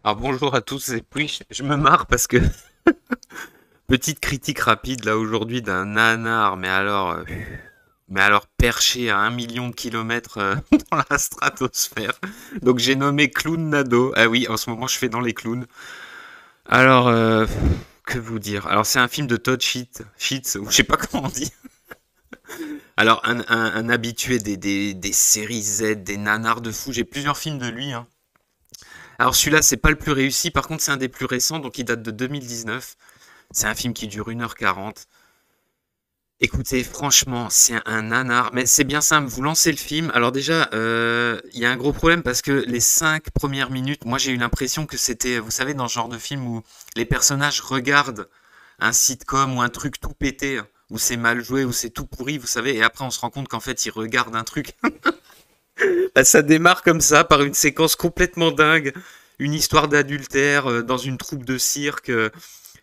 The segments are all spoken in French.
Alors bonjour à tous, et puis je me marre parce que petite critique rapide là aujourd'hui d'un nanar, mais alors perché à 1 million de kilomètres dans la stratosphère. Donc j'ai nommé Clown Nado. Ah oui, en ce moment je fais dans les clowns. Alors que vous dire? Alors c'est un film de Todd Sheets, ou je sais pas comment on dit. Alors un habitué des séries Z, des nanars de fou. J'ai plusieurs films de lui, hein. Alors celui-là, c'est pas le plus réussi, par contre c'est un des plus récents, donc il date de 2019. C'est un film qui dure 1h40. Écoutez, franchement, c'est un nanar, mais c'est bien simple, vous lancez le film. Alors déjà, il y a un gros problème parce que les 5 premières minutes, moi j'ai eu l'impression que c'était, vous savez, dans ce genre de film où les personnages regardent un sitcom ou un truc tout pété, où c'est mal joué, où c'est tout pourri, vous savez, et après on se rend compte qu'en fait ils regardent un truc. Bah, ça démarre comme ça, par une séquence complètement dingue, une histoire d'adultère dans une troupe de cirque.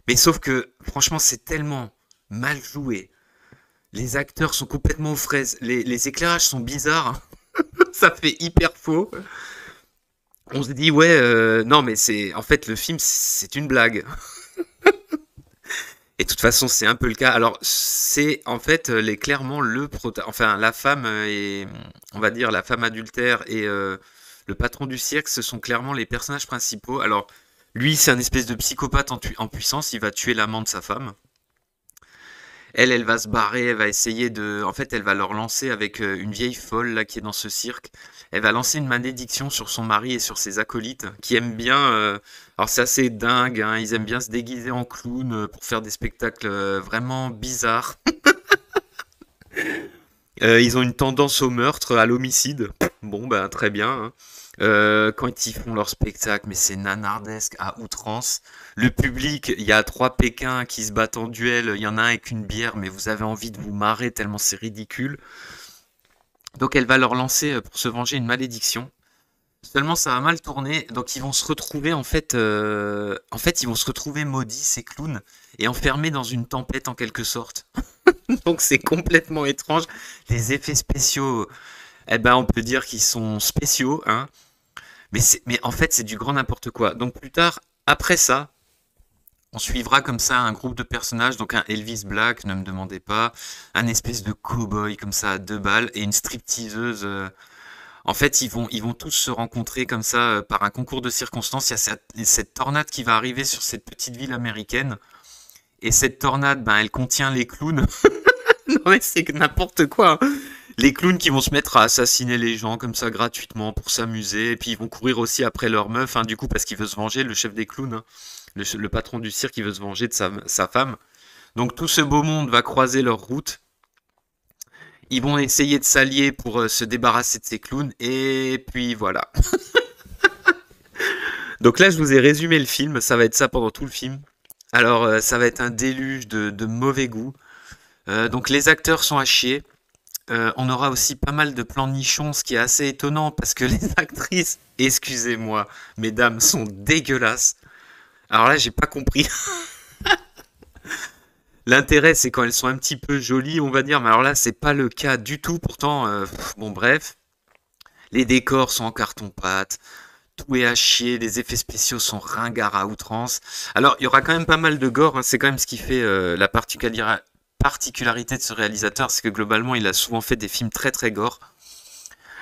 Mais sauf que, franchement, c'est tellement mal joué. Les acteurs sont complètement aux fraises. Les éclairages sont bizarres. Ça fait hyper faux. On se dit, ouais, non, mais c'est. En fait, le film, c'est une blague. Et de toute façon, c'est un peu le cas. Alors, c'est en fait clairement enfin, la femme et on va dire la femme adultère et le patron du cirque, ce sont clairement les personnages principaux. Alors, lui, c'est un espèce de psychopathe en puissance. Il va tuer l'amant de sa femme. Elle va se barrer, elle va essayer de. En fait, elle va leur lancer avec une vieille folle là qui est dans ce cirque. Elle va lancer une malédiction sur son mari et sur ses acolytes qui aiment bien. Alors, c'est assez dingue, hein, ils aiment bien se déguiser en clown pour faire des spectacles vraiment bizarres. Ils ont une tendance au meurtre, à l'homicide. Bon, ben très bien, hein. Quand ils font leur spectacle, mais c'est nanardesque à outrance. Le public, il y a trois Pékins qui se battent en duel, il y en a un avec une bière, mais vous avez envie de vous marrer tellement c'est ridicule. Donc elle va leur lancer, pour se venger, une malédiction. Seulement ça va mal tourner, donc ils vont se retrouver en fait ils vont se retrouver maudits ces clowns et enfermés dans une tempête en quelque sorte. Donc c'est complètement étrange. Les effets spéciaux, eh ben on peut dire qu'ils sont spéciaux, hein. Mais en fait, c'est du grand n'importe quoi. Donc plus tard, après ça, on suivra comme ça un groupe de personnages, donc un Elvis Black, ne me demandez pas, un espèce de cow-boy comme ça à 2 balles et une stripteaseuse. En fait, ils vont tous se rencontrer comme ça par un concours de circonstances. Il y a cette tornade qui va arriver sur cette petite ville américaine. Et cette tornade, ben, elle contient les clowns. Non mais c'est n'importe quoi, hein. Les clowns qui vont se mettre à assassiner les gens comme ça gratuitement pour s'amuser. Et puis ils vont courir aussi après leur meuf, hein, du coup, parce qu'il veut se venger, le chef des clowns, hein. Le patron du cirque, il veut se venger de sa femme. Donc tout ce beau monde va croiser leur route. Ils vont essayer de s'allier pour se débarrasser de ces clowns. Et puis voilà. Donc là, je vous ai résumé le film. Ça va être ça pendant tout le film. Alors, ça va être un déluge de mauvais goût. Donc les acteurs sont à chier. On aura aussi pas mal de plans nichons, ce qui est assez étonnant parce que les actrices, excusez-moi, mesdames, sont dégueulasses. Alors là, j'ai pas compris. L'intérêt, c'est quand elles sont un petit peu jolies, on va dire, mais alors là, c'est pas le cas du tout. Pourtant, bon, bref, les décors sont en carton-pâte, tout est à chier, les effets spéciaux sont ringards à outrance. Alors, il y aura quand même pas mal de gore, hein, c'est quand même ce qui fait la particularité de ce réalisateur, c'est que globalement, il a souvent fait des films très très gore.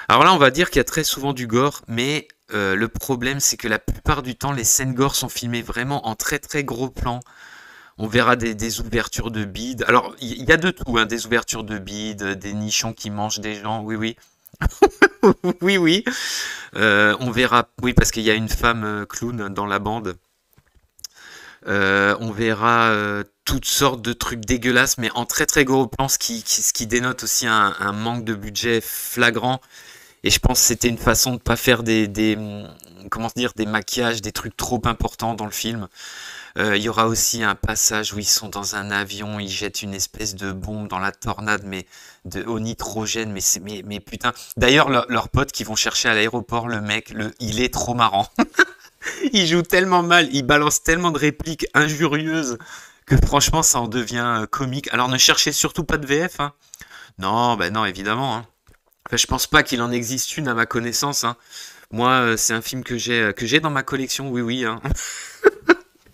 Alors là, on va dire qu'il y a très souvent du gore, mais le problème, c'est que la plupart du temps, les scènes gore sont filmées vraiment en très très gros plans. On verra des ouvertures de bides. Alors, il y a de tout, hein, des ouvertures de bides, des nichons qui mangent des gens, oui, oui. Oui, oui. On verra, oui, parce qu'il y a une femme clown dans la bande. On verra toutes sortes de trucs dégueulasses, mais en très très gros plan, ce qui dénote aussi un manque de budget flagrant. Et je pense que c'était une façon de pas faire comment dire, des maquillages, des trucs trop importants dans le film. Il y aura aussi un passage où ils sont dans un avion, ils jettent une espèce de bombe dans la tornade, mais au nitrogène, mais putain. D'ailleurs, leurs potes qui vont chercher à l'aéroport, le mec, il est trop marrant. Il joue tellement mal, il balance tellement de répliques injurieuses que franchement, ça en devient comique. Alors ne cherchez surtout pas de VF, hein. Non, ben non, évidemment, hein. Enfin, je pense pas qu'il en existe une à ma connaissance, hein. Moi, c'est un film que j'ai dans ma collection, oui, oui, hein.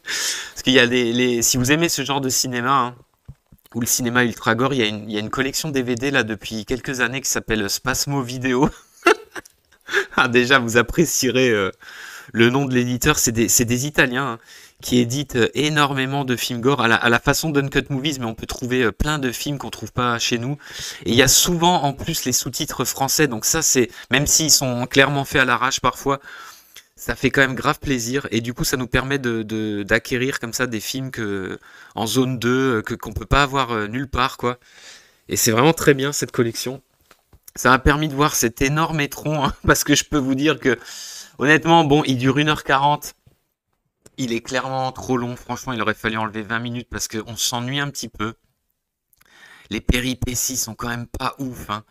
Parce qu'il y a si vous aimez ce genre de cinéma, hein, ou le cinéma ultra gore, il y a une collection DVD là depuis quelques années qui s'appelle Spasmo Vidéo. Ah, déjà, vous apprécierez le nom de l'éditeur, c'est des Italiens, hein, qui éditent énormément de films gore à la façon d'Uncut Movies, mais on peut trouver plein de films qu'on trouve pas chez nous. Et il y a souvent en plus les sous-titres français, donc ça c'est, même s'ils sont clairement faits à l'arrache parfois, ça fait quand même grave plaisir. Et du coup ça nous permet d'acquérir comme ça des films en zone 2, qu'on peut pas avoir nulle part, quoi. Et c'est vraiment très bien cette collection. Ça m'a permis de voir cet énorme étron, hein, parce que je peux vous dire que, honnêtement, bon, il dure 1h40. Il est clairement trop long. Franchement, il aurait fallu enlever 20 minutes parce qu'on s'ennuie un petit peu. Les péripéties sont quand même pas ouf, hein.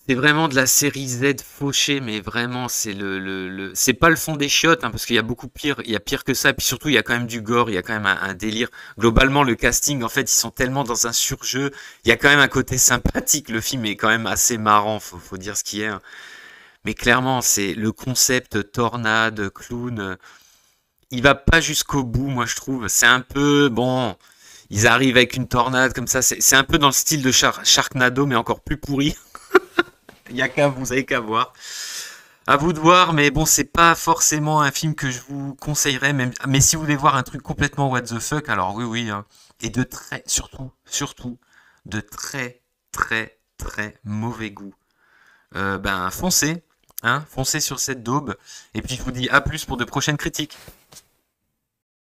C'est vraiment de la série Z fauchée, mais vraiment, c'est pas le fond des chiottes, hein, parce qu'il y a beaucoup pire, il y a pire que ça. Et puis surtout, il y a quand même du gore, il y a quand même un délire. Globalement, le casting, en fait, ils sont tellement dans un surjeu. Il y a quand même un côté sympathique. Le film est quand même assez marrant, faut dire ce qui est, hein. Mais clairement, c'est le concept tornade, clown. Il va pas jusqu'au bout, moi je trouve. C'est un peu, bon, ils arrivent avec une tornade comme ça. C'est un peu dans le style de Sharknado, mais encore plus pourri. Il y a qu'à vous avez qu'à voir. À vous de voir, mais bon, c'est pas forcément un film que je vous conseillerais, même, mais si vous voulez voir un truc complètement what the fuck, alors oui, oui, hein. Et surtout, de très, très, très mauvais goût. Ben, foncez, hein, foncez sur cette daube, et puis je vous dis à plus pour de prochaines critiques.